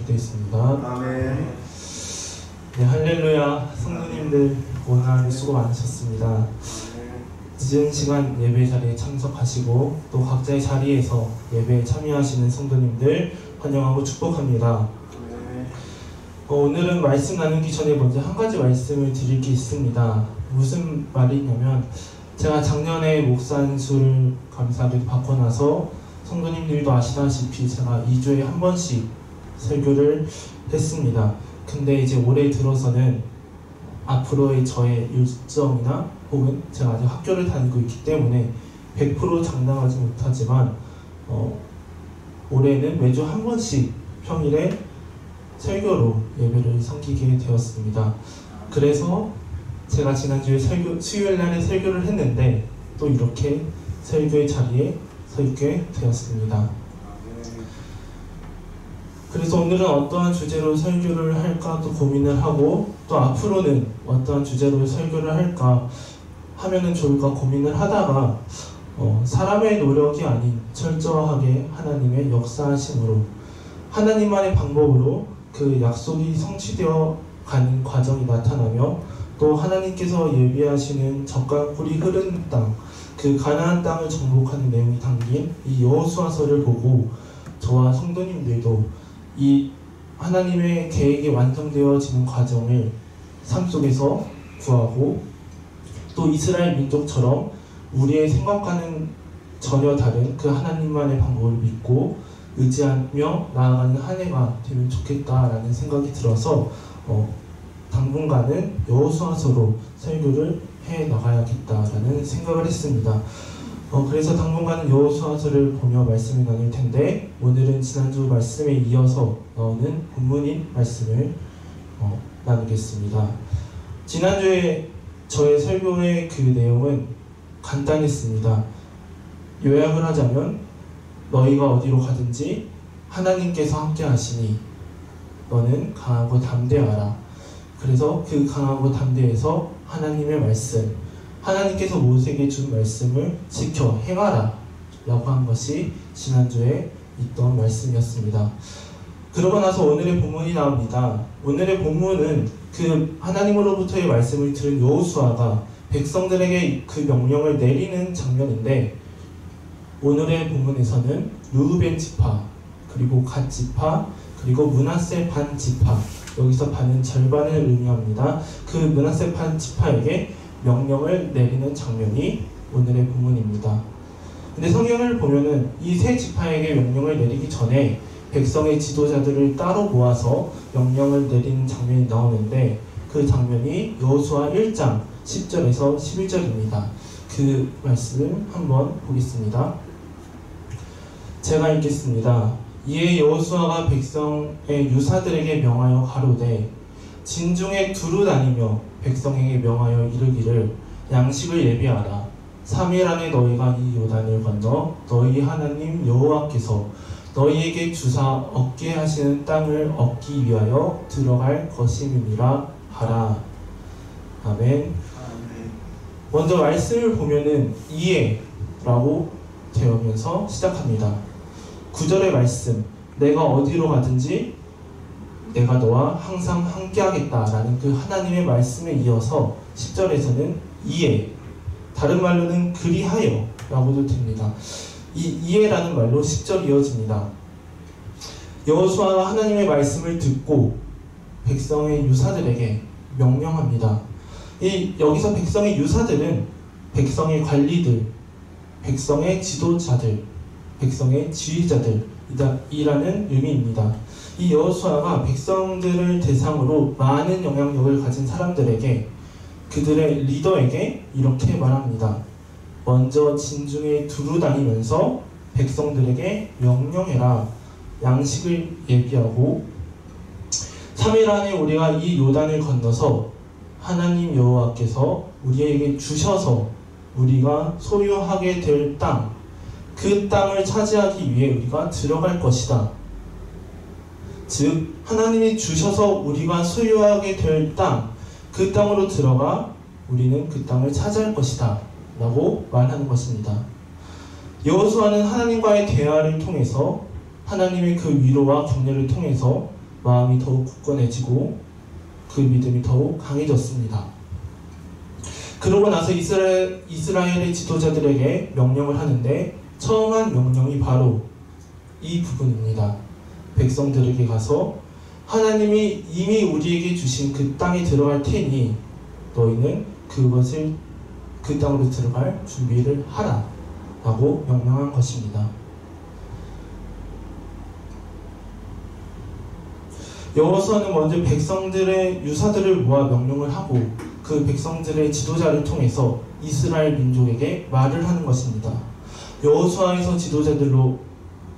기도했습니다. 아멘. 네, 할렐루야. 성도님들 오늘 하루 수고 많으셨습니다. 늦은 시간 예배 자리에 참석하시고 또 각자의 자리에서 예배에 참여하시는 성도님들 환영하고 축복합니다. 오늘은 말씀 나누기 전에 먼저 한 가지 말씀을 드릴 게 있습니다. 무슨 말이 있냐면, 제가 작년에 목사 안수를 감사하게도 받고 나서 성도님들도 아시다시피 제가 2주에 한 번씩 설교를 했습니다. 근데 이제 올해 들어서는 앞으로의 저의 일정이나 혹은 제가 아직 학교를 다니고 있기 때문에 100% 장담하지 못하지만 올해는 매주 한 번씩 평일에 설교로 예배를 섬기게 되었습니다. 그래서 제가 지난주에 수요일 날에 설교를 했는데 또 이렇게 설교의 자리에 서 있게 되었습니다. 그래서 오늘은 어떠한 주제로 설교를 할까 또 고민을 하고, 또 앞으로는 어떠한 주제로 설교를 할까 하면은 좋을까 고민을 하다가 사람의 노력이 아닌 철저하게 하나님의 역사하심으로, 하나님만의 방법으로 그 약속이 성취되어 가는 과정이 나타나며, 또 하나님께서 예비하시는 젖과 꿀이 흐르는 땅, 그 가나안 땅을 정복하는 내용이 담긴 이 여호수아서를 보고 저와 성도님들도 이 하나님의 계획이 완성되어지는 과정을 삶 속에서 구하고, 또 이스라엘 민족처럼 우리의 생각과는 전혀 다른 그 하나님만의 방법을 믿고 의지하며 나아가는 한 해가 되면 좋겠다라는 생각이 들어서 당분간은 여호수아서로 설교를 해 나가야겠다라는 생각을 했습니다. 그래서 당분간은 여호수아서를 보며 말씀을 나눌 텐데, 오늘은 지난주 말씀에 이어서 나오는 본문인 말씀을 나누겠습니다. 지난주에 저의 설교의 그 내용은 간단했습니다. 요약을 하자면, 너희가 어디로 가든지 하나님께서 함께 하시니 너는 강하고 담대하라. 그래서 그 강하고 담대해서 하나님의 말씀, 하나님께서 모세에게 준 말씀을 지켜 행하라 라고 한 것이 지난주에 있던 말씀이었습니다. 그러고 나서 오늘의 본문이 나옵니다. 오늘의 본문은 그 하나님으로부터의 말씀을 들은 여호수아가 백성들에게 그 명령을 내리는 장면인데, 오늘의 본문에서는 르우벤 지파, 그리고 갓 지파, 그리고 므낫세 반 지파, 여기서 반은 절반을 의미합니다. 그 므낫세 반 지파에게 명령을 내리는 장면이 오늘의 본문입니다. 근데 성경을 보면은 이 세 지파에게 명령을 내리기 전에 백성의 지도자들을 따로 모아서 명령을 내리는 장면이 나오는데, 그 장면이 여호수아 1장 10절에서 11절입니다. 그 말씀 한번 보겠습니다. 제가 읽겠습니다. 이에 여호수아가 백성의 유사들에게 명하여 가로되, 진중에 두루 다니며 백성에게 명하여 이르기를 양식을 예비하라. 3일 안에 너희가 이 요단을 건너 너희 하나님 여호와께서 너희에게 주사 얻게 하시는 땅을 얻기 위하여 들어갈 것임이니라 하라. 아멘. 먼저 말씀을 보면은 이에라고 되어면서 시작합니다. 9절의 말씀, 내가 어디로 가든지 내가 너와 항상 함께하겠다라는 그 하나님의 말씀에 이어서 10절에서는 이에, 다른 말로는 그리하여 라고도 됩니다. 이 이에라는 말로 10절이 이어집니다. 여호수아가 하나님의 말씀을 듣고 백성의 유사들에게 명령합니다. 여기서 백성의 유사들은 백성의 관리들, 백성의 지도자들, 백성의 지휘자들이라는 의미입니다. 이 여호수아가 백성들을 대상으로 많은 영향력을 가진 사람들에게, 그들의 리더에게 이렇게 말합니다. 먼저 진중에 두루 다니면서 백성들에게 명령해라. 양식을 예비하고 3일 안에 우리가 이 요단을 건너서 하나님 여호와께서 우리에게 주셔서 우리가 소유하게 될 땅, 그 땅을 차지하기 위해 우리가 들어갈 것이다. 즉 하나님이 주셔서 우리가 소유하게 될 땅, 그 땅으로 들어가 우리는 그 땅을 차지할 것이다 라고 말하는 것입니다. 여호수아는 하나님과의 대화를 통해서, 하나님의 그 위로와 격려를 통해서 마음이 더욱 굳건해지고 그 믿음이 더욱 강해졌습니다. 그러고 나서 이스라엘의 지도자들에게 명령을 하는데 처음 한 명령이 바로 이 부분입니다. 백성들에게 가서 하나님이 이미 우리에게 주신 그 땅에 들어갈 테니 너희는 그것을 그 땅으로 들어갈 준비를 하라 라고 명령한 것입니다. 여호수아는 먼저 백성들의 유사들을 모아 명령을 하고 그 백성들의 지도자를 통해서 이스라엘 민족에게 말을 하는 것입니다. 여호수아에서 지도자들로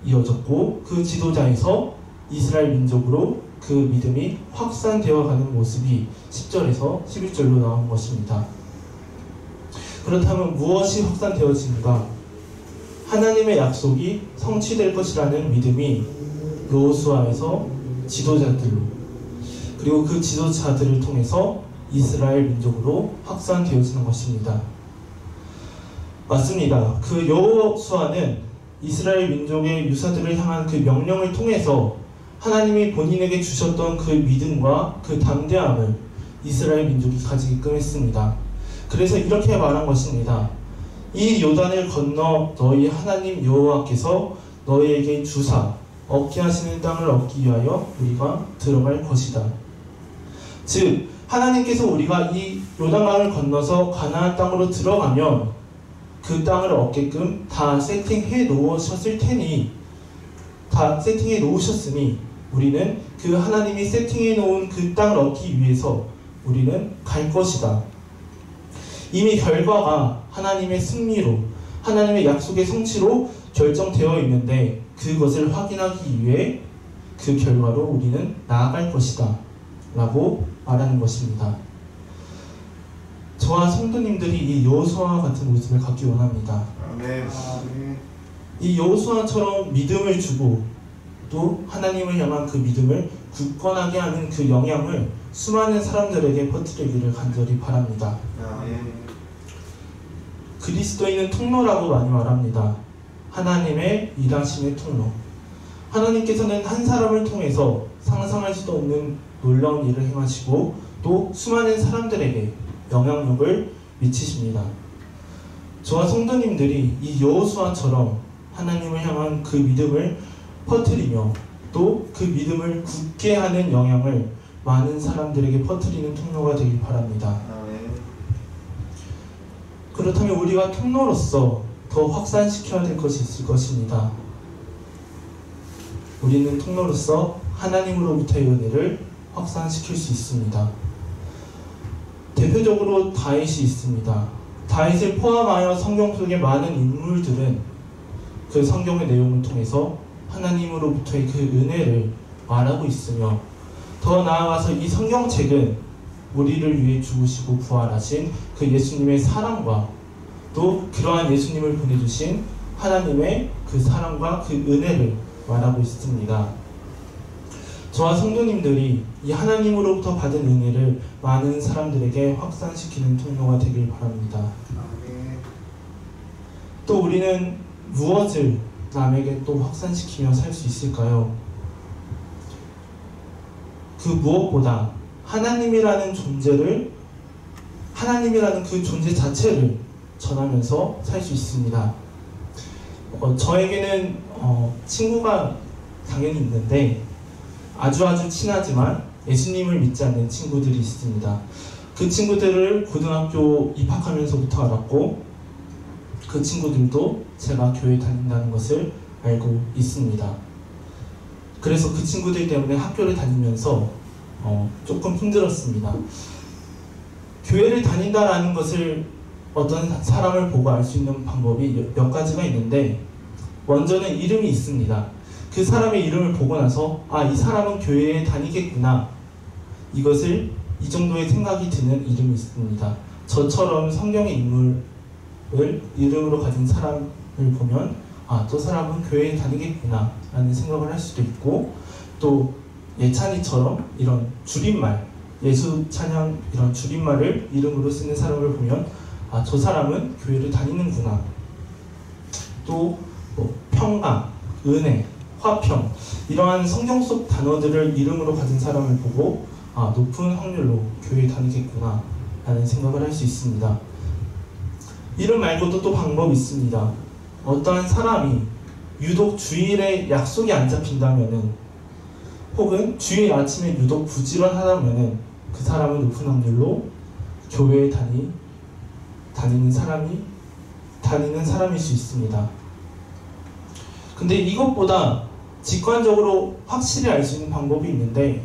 이어졌고 그 지도자에서 이스라엘 민족으로 그 믿음이 확산되어 가는 모습이 10절에서 11절로 나온 것입니다. 그렇다면 무엇이 확산되어진가? 하나님의 약속이 성취될 것이라는 믿음이 여호수아에서 지도자들로 그리고 그 지도자들을 통해서 이스라엘 민족으로 확산되어지는 것입니다. 맞습니다. 그 여호수아는 이스라엘 민족의 유사들을 향한 그 명령을 통해서 하나님이 본인에게 주셨던 그 믿음과 그 담대함을 이스라엘 민족이 가지게끔 했습니다. 그래서 이렇게 말한 것입니다. 이 요단을 건너 너희 하나님 여호와께서 너희에게 주사 얻게 하시는 땅을 얻기 위하여 우리가 들어갈 것이다. 즉 하나님께서 우리가 이 요단강을 건너서 가나안 땅으로 들어가면 그 땅을 얻게끔 다 세팅해 놓으셨을 테니 다 세팅해 놓으셨으니 우리는 그 하나님이 세팅해 놓은 그 땅을 얻기 위해서 우리는 갈 것이다. 이미 결과가 하나님의 승리로 하나님의 약속의 성취로 결정되어 있는데 그것을 확인하기 위해 그 결과로 우리는 나아갈 것이다 라고 말하는 것입니다. 저와 성도님들이 이 여호수아와 같은 모습을 갖기 원합니다. 이 여호수아처럼 믿음을 주고 또 하나님을 향한 그 믿음을 굳건하게 하는 그 영향을 수많은 사람들에게 퍼뜨리기를 간절히 바랍니다. 그리스도인은 통로라고 많이 말합니다. 하나님의 일하심의 통로. 하나님께서는 한 사람을 통해서 상상할 수도 없는 놀라운 일을 행하시고 또 수많은 사람들에게 영향력을 미치십니다. 저와 성도님들이 이 여호수아처럼 하나님을 향한 그 믿음을 퍼뜨리며 또 그 믿음을 굳게 하는 영향을 많은 사람들에게 퍼뜨리는 통로가 되길 바랍니다. 그렇다면 우리가 통로로서 더 확산시켜야 될 것이 있을 것입니다. 우리는 통로로서 하나님으로부터의 은혜를 확산시킬 수 있습니다. 대표적으로 다윗이 있습니다. 다윗을 포함하여 성경 속의 많은 인물들은 그 성경의 내용을 통해서 하나님으로부터의 그 은혜를 말하고 있으며 더 나아가서 이 성경책은 우리를 위해 죽으시고 부활하신 그 예수님의 사랑과 또 그러한 예수님을 보내주신 하나님의 그 사랑과 그 은혜를 말하고 있습니다. 저와 성도님들이 이 하나님으로부터 받은 은혜를 많은 사람들에게 확산시키는 통로가 되길 바랍니다. 또 우리는 무엇을 남에게 또 확산시키며 살 수 있을까요? 그 무엇보다 하나님이라는 존재를 하나님이라는 그 존재 자체를 전하면서 살 수 있습니다. 저에게는 친구가 당연히 있는데 아주 친하지만 예수님을 믿지 않는 친구들이 있습니다. 그 친구들을 고등학교 입학하면서부터 알았고 그 친구들도 제가 교회 다닌다는 것을 알고 있습니다. 그래서 그 친구들 때문에 학교를 다니면서 조금 힘들었습니다. 교회를 다닌다라는 것을 어떤 사람을 보고 알 수 있는 방법이 몇 가지가 있는데 먼저는 이름이 있습니다. 그 사람의 이름을 보고 나서 이 사람은 교회에 다니겠구나, 이것을 이 정도의 생각이 드는 이름이 있습니다. 저처럼 성경의 인물을 이름으로 가진 사람을 보면 저 사람은 교회에 다니겠구나 라는 생각을 할 수도 있고, 또 예찬이처럼 이런 줄임말, 예수 찬양 이런 줄임말을 이름으로 쓰는 사람을 보면 저 사람은 교회를 다니는구나. 또 평강, 은혜, 화평, 이러한 성경 속 단어들을 이름으로 가진 사람을 보고 높은 확률로 교회에 다니겠구나 라는 생각을 할 수 있습니다. 이름 말고도 또 방법이 있습니다. 어떠한 사람이 유독 주일에 약속이 안 잡힌다면은, 혹은 주일 아침에 유독 부지런하다면은 그 사람은 높은 확률로 교회에 다니는 사람일 수 있습니다. 근데 이것보다 직관적으로 확실히 알 수 있는 방법이 있는데,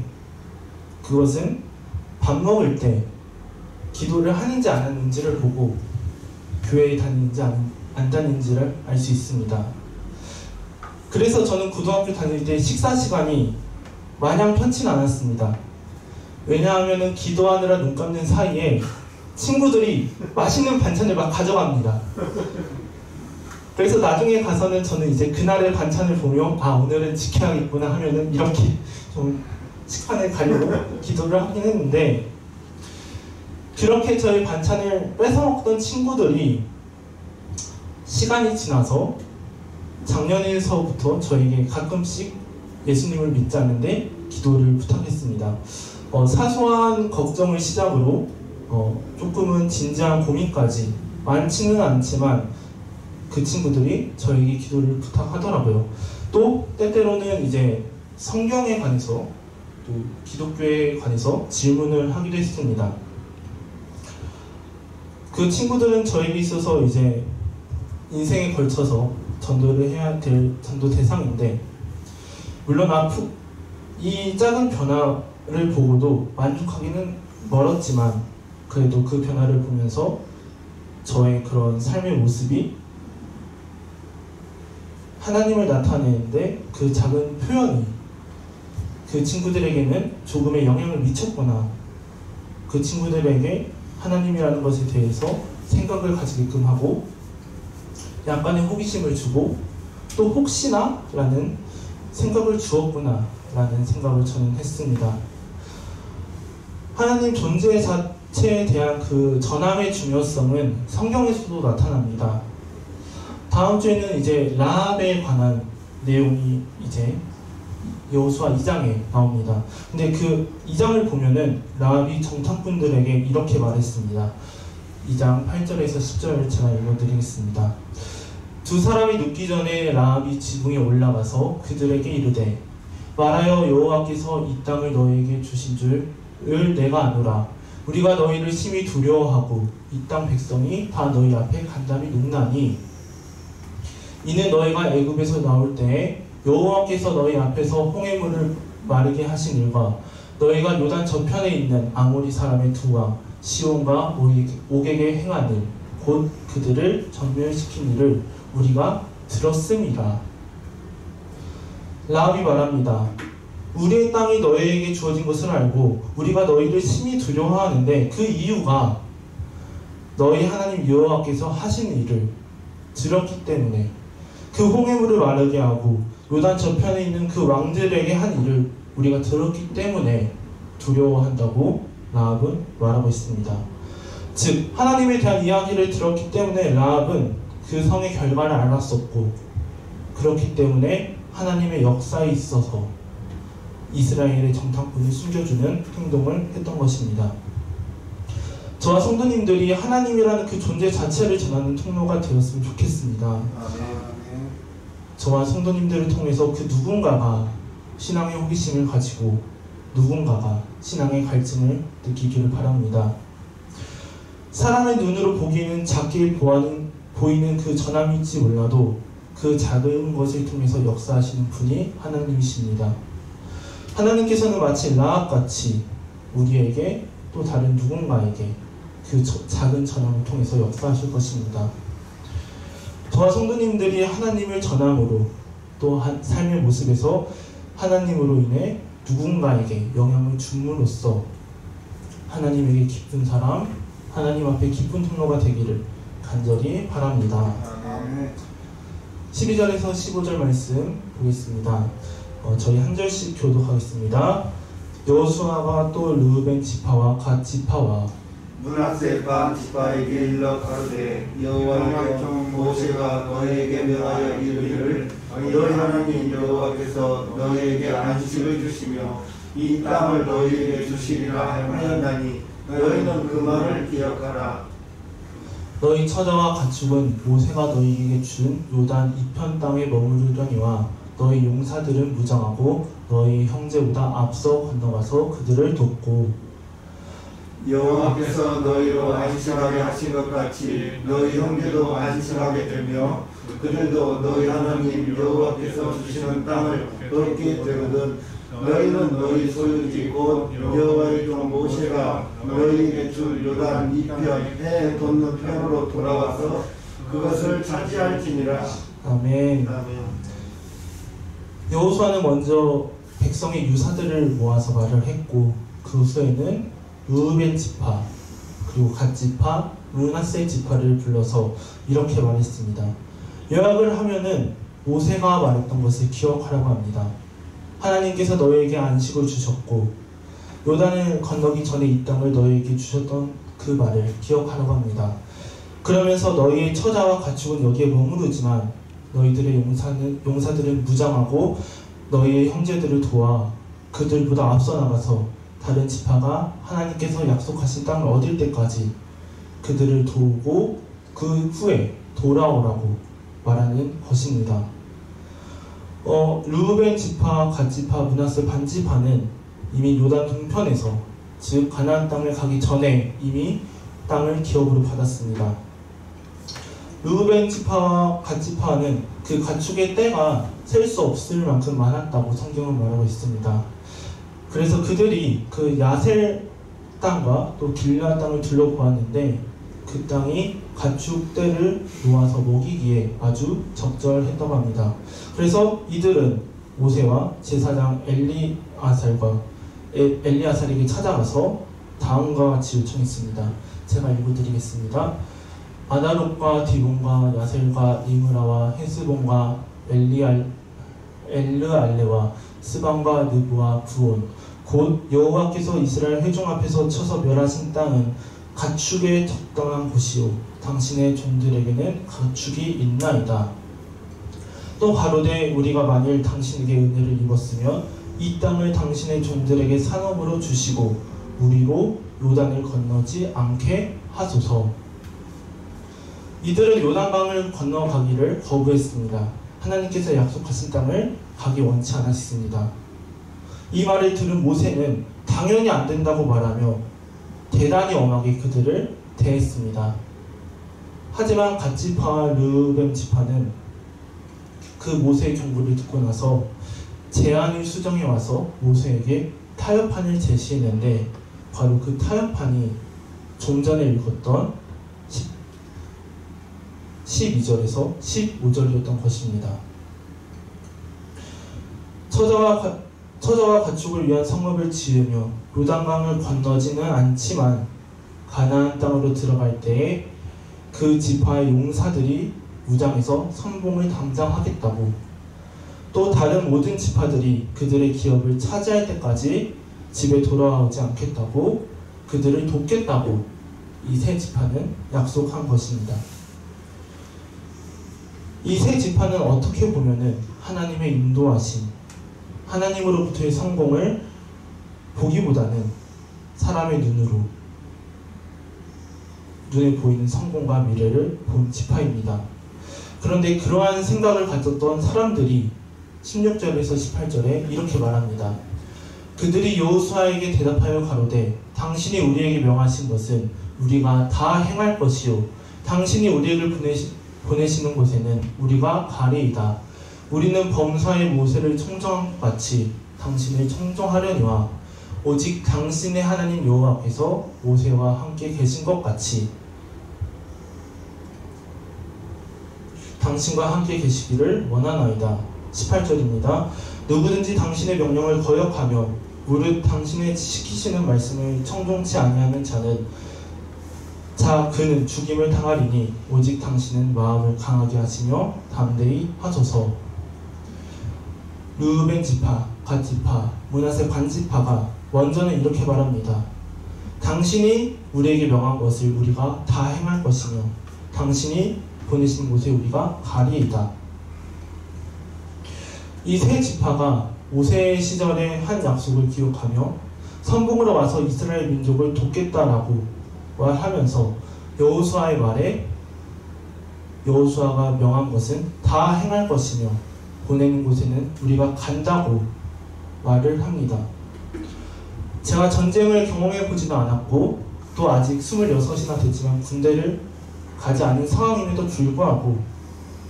그것은 밥 먹을 때 기도를 하는지 안 하는지를 보고 교회에 다니는지 안 다니는지를 알 수 있습니다. 그래서 저는 고등학교 다닐 때 식사 시간이 마냥 편치는 않았습니다. 왜냐하면 기도하느라 눈 감는 사이에 친구들이 맛있는 반찬을 막 가져갑니다. 그래서 나중에 가서는 저는 이제 그날의 반찬을 보며 오늘은 지켜야겠구나 하면은 이렇게 좀 식판을 가리고 기도를 하긴 했는데, 그렇게 저희 반찬을 뺏어 먹던 친구들이 시간이 지나서 작년에서부터 저에게 가끔씩 예수님을 믿지 않는데 기도를 부탁했습니다. 사소한 걱정을 시작으로 조금은 진지한 고민까지, 많지는 않지만 그 친구들이 저에게 기도를 부탁하더라고요. 또 때때로는 이제 성경에 관해서, 또 기독교에 관해서 질문을 하기도 했습니다. 그 친구들은 저에게 있어서 이제 인생에 걸쳐서 전도를 해야 될 전도 대상인데, 물론 이 작은 변화를 보고도 만족하기는 멀었지만, 그래도 그 변화를 보면서 저의 그런 삶의 모습이 하나님을 나타내는데 그 작은 표현이 그 친구들에게는 조금의 영향을 미쳤구나, 그 친구들에게 하나님이라는 것에 대해서 생각을 가지게끔 하고 약간의 호기심을 주고 또 혹시나 라는 생각을 주었구나 라는 생각을 저는 했습니다. 하나님 존재 자체에 대한 그 전함의 중요성은 성경에서도 나타납니다. 다음 주에는 이제 라합에 관한 내용이 이제 여호수아 2장에 나옵니다. 근데 그 2장을 보면은 라합이 정탐꾼들에게 이렇게 말했습니다. 2장 8절에서 10절을 제가 읽어드리겠습니다. 두 사람이 눕기 전에 라합이 지붕에 올라가서 그들에게 이르되, 말하여 여호와께서 이 땅을 너희에게 주신 줄을 내가 아노라. 우리가 너희를 심히 두려워하고 이 땅 백성이 다 너희 앞에 간담이 눕나니, 이는 너희가 애굽에서 나올 때에 여호와께서 너희 앞에서 홍해물을 마르게 하신 일과 너희가 요단 저편에 있는 아모리 사람의 두 왕 시온과 오게게 행한 일, 곧 그들을 전멸시킨 일을 우리가 들었음이라. 라합이 말합니다. 우리의 땅이 너희에게 주어진 것을 알고 우리가 너희를 심히 두려워하는데 그 이유가 너희 하나님 여호와께서 하신 일을 들었기 때문에, 그 홍해물을 마르게 하고 요단 저편에 있는 그 왕들에게 한 일을 우리가 들었기 때문에 두려워한다고 라합은 말하고 있습니다. 즉 하나님에 대한 이야기를 들었기 때문에 라합은 그 성의 결과를 알았었고, 그렇기 때문에 하나님의 역사에 있어서 이스라엘의 정탐꾼을 숨겨주는 행동을 했던 것입니다. 저와 성도님들이 하나님이라는 그 존재 자체를 전하는 통로가 되었으면 좋겠습니다. 저와 성도님들을 통해서 그 누군가가 신앙의 호기심을 가지고 누군가가 신앙의 갈증을 느끼기를 바랍니다. 사람의 눈으로 보기에는 작게 보이는 그 전함일지 몰라도 그 작은 것을 통해서 역사하시는 분이 하나님이십니다. 하나님께서는 마치 라합같이 우리에게 또 다른 누군가에게 그 작은 전함을 통해서 역사하실 것입니다. 저와 성도님들이 하나님을 전함으로 또 삶의 모습에서 하나님으로 인해 누군가에게 영향을 줌으로써 하나님에게 기쁜 사람, 하나님 앞에 기쁜 통로가 되기를 간절히 바랍니다. 12절에서 15절 말씀 보겠습니다. 저희 한 절씩 교독하겠습니다. 여호수아가 또 르우벤 지파와 갓 지파와 므낫세 반 지파에게 일러 가로되 여호와의 종 모세가 너희에게 명하여 이르기를 너희 하나님 여호와께서 너희에게 안식을 주시며 이 땅을 너희에게 주시리라 하였나니 너희는 그 말을 기억하라. 너희 처자와 가축은 모세가 너희에게 준 요단 이편 땅에 머무르려니와 너희 용사들은 무장하고 너희 형제보다 앞서 건너가서 그들을 돕고 여호와께서 너희로 안식하게 하신 것 같이 너희 형제도 안식하게 되며 그들도 너희 하나님 여호와께서 주시는 땅을 얻게 되거든 너희는 너희 소유지 곧 여호와의 종 모세가 너희에게 줄 요단 이편 해 돋는 편으로 돌아와서 그것을 차지할지니라. 아멘. 여호수아는 먼저 백성의 유사들을 모아서 말을 했고 그 후에는 르우벤 지파 그리고 갓 지파 므낫세 지파를 불러서 이렇게 말했습니다. 요약을 하면은 모세가 말했던 것을 기억하라고 합니다. 하나님께서 너희에게 안식을 주셨고 요단을 건너기 전에 이 땅을 너희에게 주셨던 그 말을 기억하라고 합니다. 그러면서 너희의 처자와 가축은 여기에 머무르지만 너희들의 용사들은 무장하고 너희의 형제들을 도와 그들보다 앞서 나가서 다른 지파가 하나님께서 약속하신 땅을 얻을 때까지 그들을 도우고 그 후에 돌아오라고 말하는 것입니다. 르우벤 지파, 갓 지파, 므낫세 반 지파는 이미 요단 동편에서 즉 가나안 땅을 가기 전에 이미 땅을 기업으로 받았습니다. 르우벤 지파와 갓 지파는 그 가축의 떼가 셀 수 없을 만큼 많았다고 성경은 말하고 있습니다. 그래서 그들이 그 야셀 땅과 또 길르앗 땅을 둘러보았는데 그 땅이 가축 떼를 놓아서 먹이기에 아주 적절했다고 합니다. 그래서 이들은 모세와 제사장 엘리아살에게 찾아가서 다음과 같이 요청했습니다. 제가 읽어드리겠습니다. 아나롯과 디본과 야셀과 니므라와 헤스본과 엘르알레와 스방과 느부와 부온 곧 여호와께서 이스라엘 회중 앞에서 쳐서 멸하신 땅은 가축의 적당한 곳이요 당신의 종들에게는 가축이 있나이다. 또 가로되 우리가 만일 당신에게 은혜를 입었으면 이 땅을 당신의 종들에게 산업으로 주시고 우리로 요단을 건너지 않게 하소서. 이들은 요단강을 건너가기를 거부했습니다. 하나님께서 약속하신 땅을 가기 원치 않았습니다. 이 말을 들은 모세는 당연히 안 된다고 말하며 대단히 엄하게 그들을 대했습니다. 하지만 갓 지파와 르우벤 지파는 그 모세의 경고를 듣고 나서 제안을 수정해 와서 모세에게 타협판을 제시했는데 바로 그 타협판이 좀 전에 읽었던 12절에서 15절이었던 것입니다. 처자와 가축을 위한 성읍을 지으며 요단강을 건너지는 않지만 가나안 땅으로 들어갈 때에 그 지파의 용사들이 무장해서 선봉을 담당하겠다고 또 다른 모든 지파들이 그들의 기업을 차지할 때까지 집에 돌아오지 않겠다고 그들을 돕겠다고 이 세 지파는 약속한 것입니다. 이 세 지파는 어떻게 보면은 하나님의 인도하심, 하나님으로부터의 성공을 보기보다는 사람의 눈에 보이는 성공과 미래를 본 지파입니다. 그런데 그러한 생각을 가졌던 사람들이 16절에서 18절에 이렇게 말합니다. 그들이 여호수아에게 대답하여 가로되 당신이 우리에게 명하신 것은 우리가 다 행할 것이요 당신이 우리를 보내시는 곳에는 우리가 가리이다. 우리는 범사의 모세를 청정한 것 같이 당신을 청정하려니와 오직 당신의 하나님 여호와께서 모세와 함께 계신 것 같이 당신과 함께 계시기를 원하나이다. 18절입니다. 누구든지 당신의 명령을 거역하며 무릇 당신의 시키시는 말씀을 청종치 아니하는 그는 죽임을 당하리니 오직 당신은 마음을 강하게 하시며 담대히 하소서. 르우벤 지파, 갓 지파, 므낫세 반 지파가 먼저는 이렇게 말합니다. 당신이 우리에게 명한 것을 우리가 다 행할 것이며 당신이 보내신 곳에 우리가 가리이다. 이 세 지파가 모세 시절의 한 약속을 기억하며 선봉으로 와서 이스라엘 민족을 돕겠다라고 말하면서 여호수아의 말에 여호수아가 명한 것은 다 행할 것이며 보내는 곳에는 우리가 간다고 말을 합니다. 제가 전쟁을 경험해 보지도 않았고 또 아직 26이나 됐지만 군대를 가지 않은 상황임에도 불구하고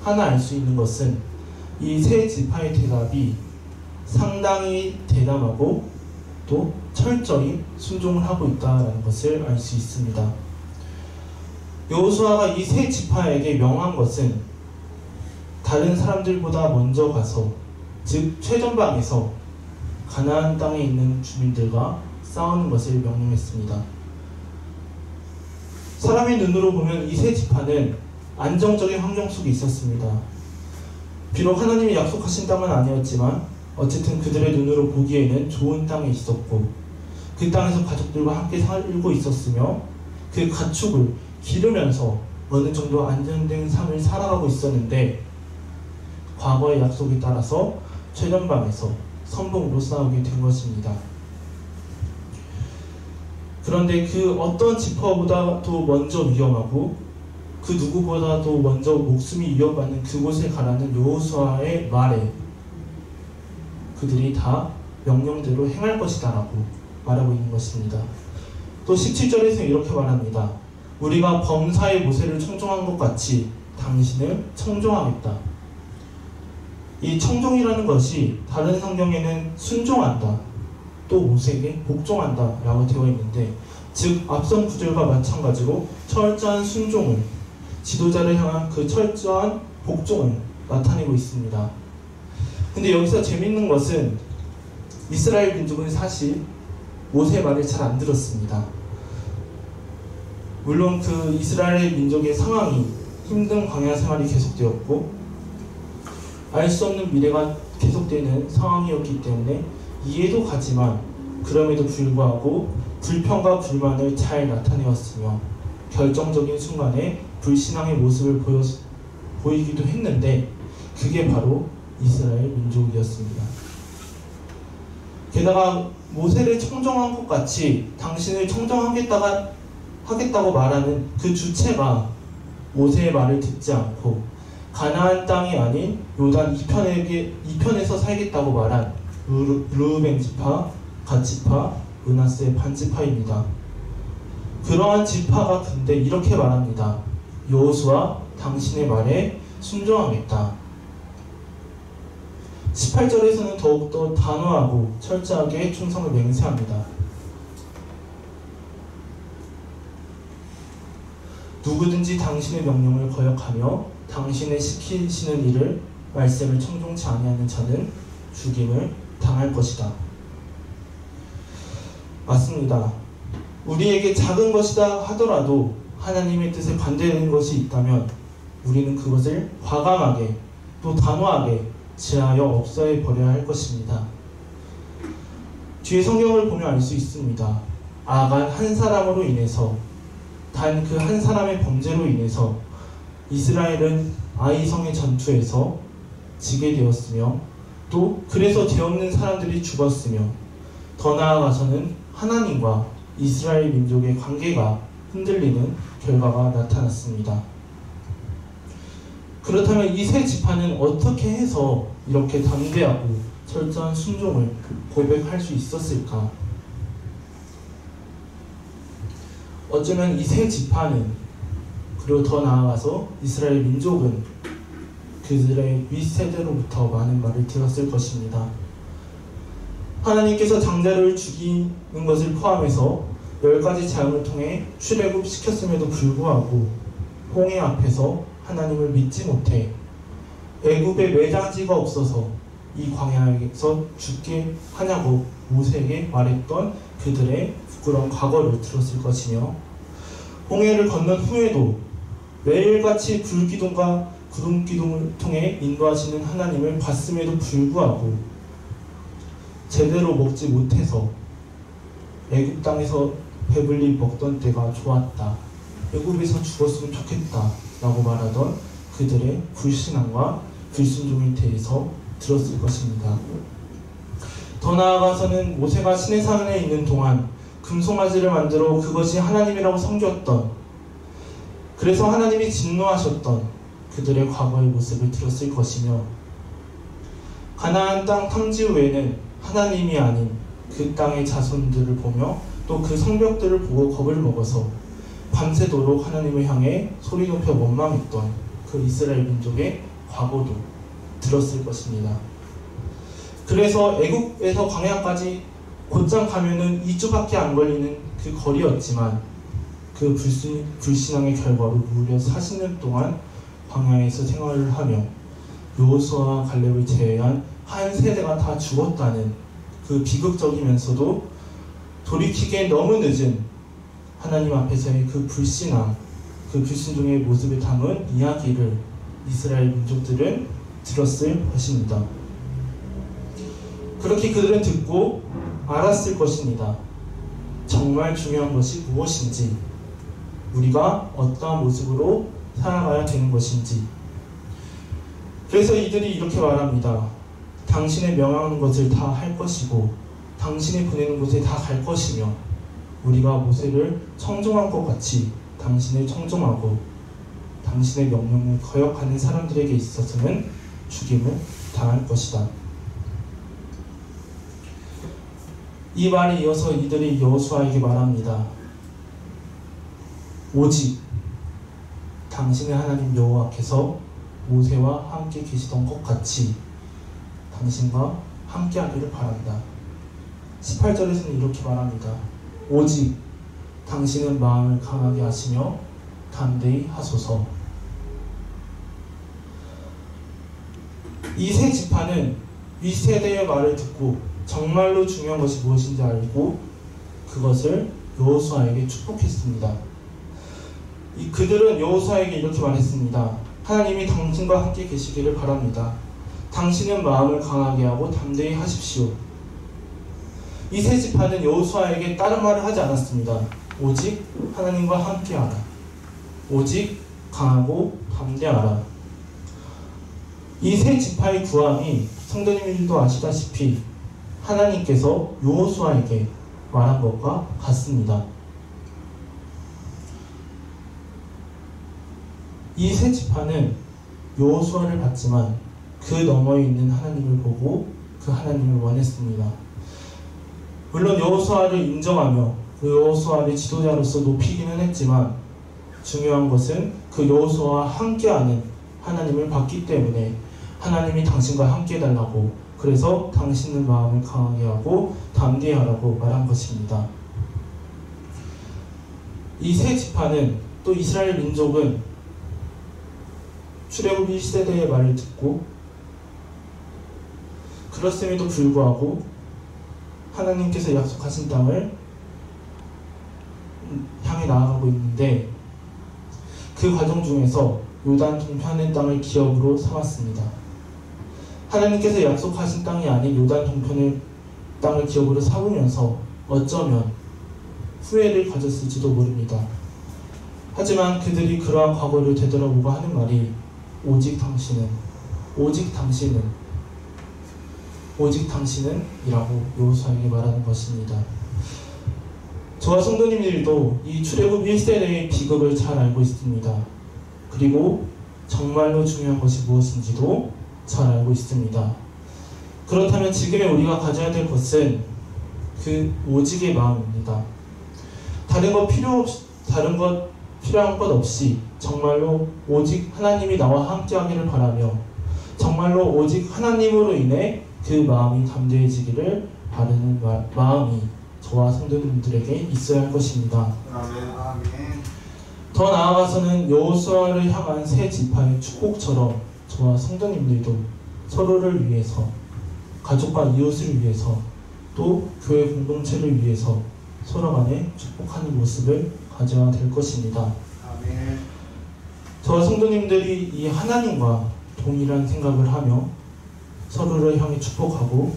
하나 알 수 있는 것은 이 세 지파의 대답이 상당히 대담하고 또 철저히 순종을 하고 있다는 것을 알 수 있습니다. 여호수아가 이 세 지파에게 명한 것은 다른 사람들보다 먼저 가서, 즉 최전방에서 가나안 땅에 있는 주민들과 싸우는 것을 명령했습니다. 사람의 눈으로 보면 이 세 지파는 안정적인 환경 속에 있었습니다. 비록 하나님이 약속하신 땅은 아니었지만 어쨌든 그들의 눈으로 보기에는 좋은 땅에 있었고 그 땅에서 가족들과 함께 살고 있었으며 그 가축을 기르면서 어느 정도 안정된 삶을 살아가고 있었는데 과거의 약속에 따라서 최전방에서 선봉으로 싸우게 된 것입니다. 그런데 그 어떤 지파보다도 먼저 위험하고 그 누구보다도 먼저 목숨이 위협받는 그곳에 가라는 여호수아의 말에 그들이 다 명령대로 행할 것이다 라고 말하고 있는 것입니다. 또 17절에서 이렇게 말합니다. 우리가 범사의 모세를 청종한 것 같이 당신을 청종하겠다. 이 청종이라는 것이 다른 성경에는 순종한다, 또 모세에게 복종한다 라고 되어 있는데, 즉 앞선 구절과 마찬가지로 철저한 순종을, 지도자를 향한 그 철저한 복종을 나타내고 있습니다. 근데 여기서 재밌는 것은 이스라엘 민족은 사실 모세의 말을 잘 안 들었습니다. 물론 그 이스라엘 민족의 상황이 힘든 광야 생활이 계속되었고 알 수 없는 미래가 계속되는 상황이었기 때문에 이해도 가지만 그럼에도 불구하고 불평과 불만을 잘 나타내었으며 결정적인 순간에 불신앙의 모습을 보이기도 했는데 그게 바로 이스라엘 민족이었습니다. 게다가 모세를 청정한 것 같이 당신을 청정하겠다고 말하는 그 주체가 모세의 말을 듣지 않고 가나안 땅이 아닌 요단 이편에서 살겠다고 말한 르우벤 지파, 갓 지파, 므낫세 반 지파입니다. 그러한 지파가 근데 이렇게 말합니다. 여호수아, 당신의 말에 순종하겠다. 18절에서는 더욱더 단호하고 철저하게 충성을 맹세합니다. 누구든지 당신의 명령을 거역하며 당신의 시키시는 일을 말씀을 청종치 아니하는 자는 죽임을 당할 것이다. 맞습니다. 우리에게 작은 것이다 하더라도 하나님의 뜻에 반대되는 것이 있다면 우리는 그것을 과감하게 또 단호하게 제하여 없애버려야 버려야 할 것입니다. 뒤에 성경을 보면 알 수 있습니다. 아간 한 사람으로 인해서, 단 그 한 사람의 범죄로 인해서 이스라엘은 아이성의 전투에서 지게 되었으며 또 그래서 죄 없는 사람들이 죽었으며 더 나아가서는 하나님과 이스라엘 민족의 관계가 흔들리는 결과가 나타났습니다. 그렇다면 이 세 지파는 어떻게 해서 이렇게 담대하고 철저한 순종을 고백할 수 있었을까? 어쩌면 이 세 지파는, 그리고 더 나아가서 이스라엘 민족은 그들의 윗세대로부터 많은 말을 들었을 것입니다. 하나님께서 장자를 죽이는 것을 포함해서 10가지 재앙을 통해 출애굽시켰음에도 불구하고 홍해 앞에서 하나님을 믿지 못해 애굽에 매장지가 없어서 이 광야에서 죽게 하냐고 모세에게 말했던 그들의 부끄러운 과거를 들었을 것이며, 홍해를 건넌 후에도 매일같이 불기둥과 구름기둥을 통해 인도하시는 하나님을 봤음에도 불구하고 제대로 먹지 못해서 애굽 땅에서 배불리 먹던 때가 좋았다, 애굽에서 죽었으면 좋겠다 라고 말하던 그들의 불신앙과 불순종에 대해서 들었을 것입니다. 더 나아가서는 모세가 시내산에 있는 동안 금송아지를 만들어 그것이 하나님이라고 섬겼던, 그래서 하나님이 진노하셨던 그들의 과거의 모습을 들었을 것이며, 가나안 땅 탐지 후에는 하나님이 아닌 그 땅의 자손들을 보며 또 그 성벽들을 보고 겁을 먹어서 밤새도록 하나님을 향해 소리 높여 원망했던 그 이스라엘 민족의 과거도 들었을 것입니다. 그래서 애국에서 광야까지 곧장 가면은 2주밖에 안 걸리는 그 거리였지만, 그 불신앙의 결과로 무려 40년 동안 광야에서 생활을 하며 여호수아와 갈렙을 제외한 한 세대가 다 죽었다는 그 비극적이면서도 돌이키기에 너무 늦은 하나님 앞에서의 그 불신앙, 그 불신종의 모습을 담은 이야기를 이스라엘 민족들은 들었을 것입니다. 그렇게 그들은 듣고 알았을 것입니다. 정말 중요한 것이 무엇인지, 우리가 어떠한 모습으로 살아가야 되는 것인지. 그래서 이들이 이렇게 말합니다. 당신의 명하는 것을 다 할 것이고 당신이 보내는 곳에 다 갈 것이며, 우리가 모세를 청종한 것 같이 당신을 청종하고 당신의 명령을 거역하는 사람들에게 있어서는 죽임을 당할 것이다. 이 말에 이어서 이들이 여호수아에게 말합니다. 오직 당신의 하나님 여호와께서 모세와 함께 계시던 것 같이 당신과 함께 하기를 바란다. 18절에서는 이렇게 말합니다. 오직 당신은 마음을 강하게 하시며 담대히 하소서. 이 세 지파는 윗세대의 말을 듣고 정말로 중요한 것이 무엇인지 알고 그것을 여호수아에게 축복했습니다. 그들은 여호수아에게 이렇게 말했습니다. 하나님이 당신과 함께 계시기를 바랍니다. 당신은 마음을 강하게 하고 담대히 하십시오. 이 세 지파는 여호수아에게 다른 말을 하지 않았습니다. 오직 하나님과 함께하라. 오직 강하고 담대하라. 이 세 지파의 구함이 성도님들도 아시다시피 하나님께서 여호수아에게 말한 것과 같습니다. 이 세 지파는 여호수아를 봤지만 그 너머에 있는 하나님을 보고 그 하나님을 원했습니다. 물론 여호수아를 인정하며 그 여호수아를 지도자로서 높이기는 했지만, 중요한 것은 그 여호수아와 함께하는 하나님을 봤기 때문에 하나님이 당신과 함께 해달라고, 그래서 당신은 마음을 강하게 하고 담대히 하라고 말한 것입니다. 이 세 지파는, 또 이스라엘 민족은 출애굽 1세대의 말을 듣고 그렇음에도 불구하고 하나님께서 약속하신 땅을 향해 나아가고 있는데, 그 과정 중에서 요단 동편의 땅을 기업으로 삼았습니다. 하나님께서 약속하신 땅이 아닌 요단 동편의 땅을 기업으로 삼으면서 어쩌면 후회를 가졌을지도 모릅니다. 하지만 그들이 그러한 과거를 되돌아보고 하는 말이 오직 당신은, 오직 당신은, 오직 당신은 이라고 여호수아에게 말하는 것입니다. 저와 성도님들도 이 출애굽 1세대의 비극을 잘 알고 있습니다. 그리고 정말로 중요한 것이 무엇인지도 잘 알고 있습니다. 그렇다면 지금의 우리가 가져야 될 것은 그 오직의 마음입니다. 다른 것 필요한 것 없이 정말로 오직 하나님이 나와 함께 하기를 바라며, 정말로 오직 하나님으로 인해 그 마음이 담대해지기를 바라는 마음이 저와 성도님들에게 있어야 할 것입니다. 아멘. 더 나아가서는 여호수아를 향한 세 지파의 축복처럼 저와 성도님들도 서로를 위해서, 가족과 이웃을 위해서, 또 교회 공동체를 위해서 서로 간에 축복하는 모습을 가져야 될 것입니다. 아멘. 저와 성도님들이 이 하나님과 동일한 생각을 하며 서로를 향해 축복하고,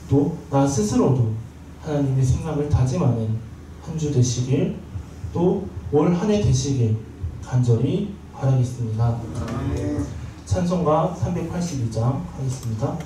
또 나 스스로도 하나님의 생각을 다짐하는 한 주 되시길, 또 올 한 해 되시길 간절히 바라겠습니다. 아멘. 찬송가 382장 하겠습니다.